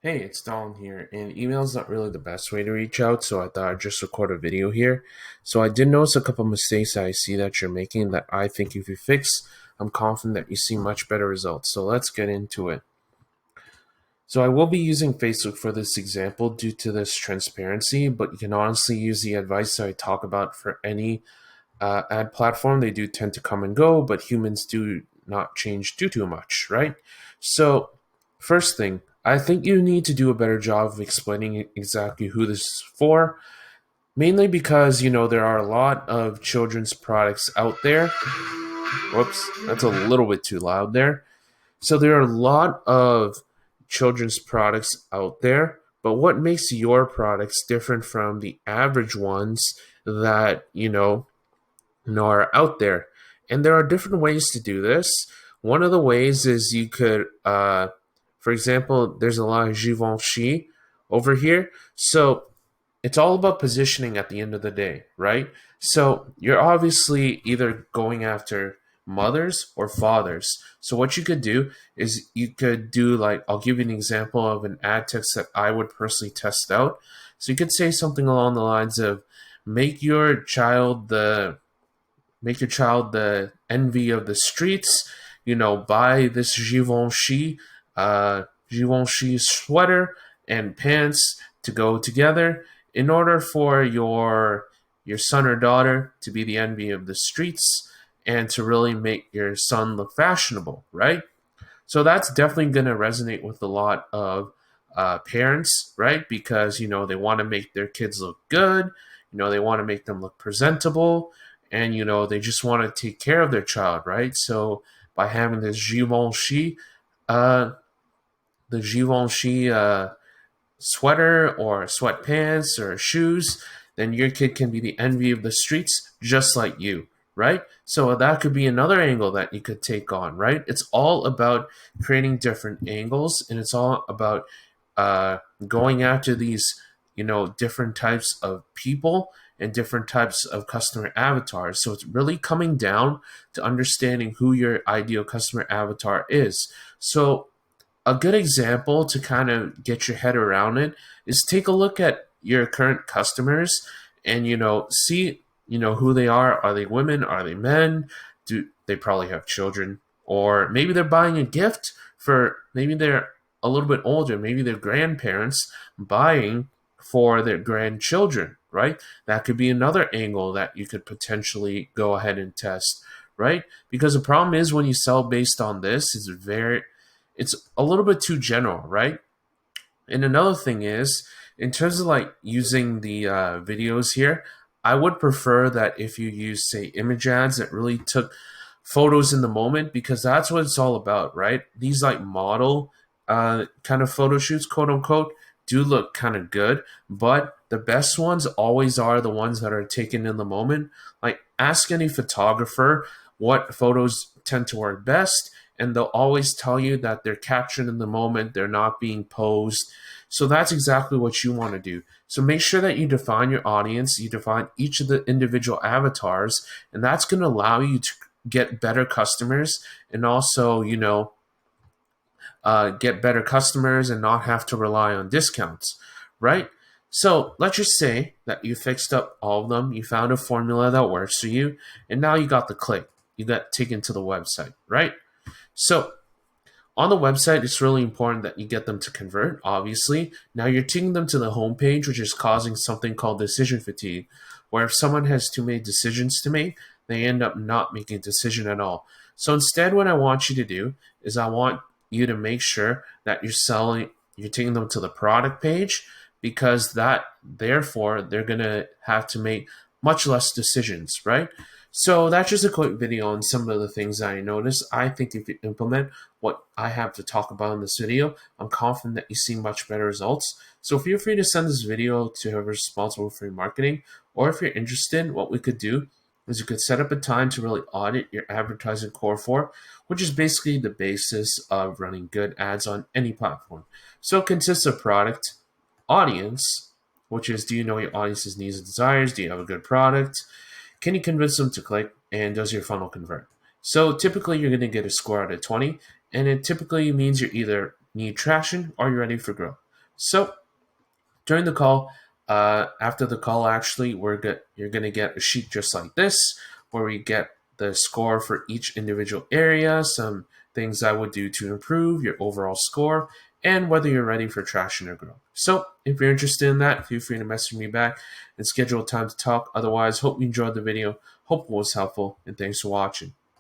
Hey, it's Don here, and email's not really the best way to reach out, so I thought I'd just record a video here. So I did notice a couple mistakes that I see that you're making that I think if you fix, I'm confident that you see much better results. So let's get into it. So I will be using Facebook for this example due to this transparency, but you can honestly use the advice that I talk about for any ad platform. They do tend to come and go, but humans do not change too much, right? So, first thing, I think you need to do a better job of explaining exactly who this is for. Mainly because there are a lot of children's products out there. Whoops, that's a little bit too loud there. So there are a lot of children's products out there, but what makes your products different from the average ones that are out there? And there are different ways to do this. One of the ways is you could, for example, there's a lot of Givenchy over here. So it's all about positioning at the end of the day, right? So you're obviously either going after mothers or fathers. So what you could do is you could do like, I'll give you an example of an ad text that I would personally test out. So you could say something along the lines of make your child the envy of the streets. Buy this Givenchy sweater and pants to go together in order for your son or daughter to be the envy of the streets and to really make your son look fashionable, right? So that's definitely going to resonate with a lot of parents, right? Because they want to make their kids look good. They want to make them look presentable, and they just want to take care of their child, right? So by having this uh, the Givenchy sweater or sweatpants or shoes, then your kid can be the envy of the streets just like you, right? So that could be another angle that you could take on, right? It's all about creating different angles, and it's all about going after these, different types of people and different types of customer avatars. So it's really coming down to understanding who your ideal customer avatar is. So a good example to kind of get your head around it is take a look at your current customers and see who they are. Are they women? Are they men? Do they probably have children? Or maybe they're buying a gift for, maybe they're a little bit older, maybe their grandparents buying for their grandchildren, right? That could be another angle that you could potentially go ahead and test, right? Because the problem is when you sell based on this, it's a little bit too general, right? And another thing is, in terms of like using the videos here, I would prefer that if you use, say, image ads that really took photos in the moment, because that's what it's all about, right? These like model kind of photo shoots, quote unquote, do look kind of good, but the best ones always are the ones that are taken in the moment. Like, ask any photographer what photos tend to work best, and they'll always tell you that they're captured in the moment, they're not being posed. So that's exactly what you want to do. So make sure that you define your audience, you define each of the individual avatars, and that's going to allow you to get better customers and also, get better customers and not have to rely on discounts, right? So let's just say that you fixed up all of them, you found a formula that works for you, and now you got the click, you got taken to the website, right? So on the website, it's really important that you get them to convert, obviously. Now you're taking them to the homepage, which is causing something called decision fatigue, where if someone has too many decisions to make, they end up not making a decision at all. So instead, what I want you to do is I want you to make sure that you're taking them to the product page, because that, therefore, they're going to have to make much less decisions, right? So that's just a quick video on some of the things that I noticed. I think if you implement what I have to talk about in this video, I'm confident that you see much better results. So feel free to send this video to whoever's responsible for your marketing, or if you're interested, what we could do is you could set up a time to really audit your advertising core for, which is basically the basis of running good ads on any platform. So it consists of product, audience, which is, do you know your audience's needs and desires? Do you have a good product? Can you convince them to click? And does your funnel convert? So typically you're going to get a score out of 20, and it typically means you either need traction or you're ready for growth. So during the call, after the call, actually, you're gonna get a sheet just like this, where we get the score for each individual area, some things I would do to improve your overall score, and whether you're ready for traction or growth. So, if you're interested in that, feel free to message me back and schedule a time to talk. Otherwise, hope you enjoyed the video. Hope it was helpful, and thanks for watching.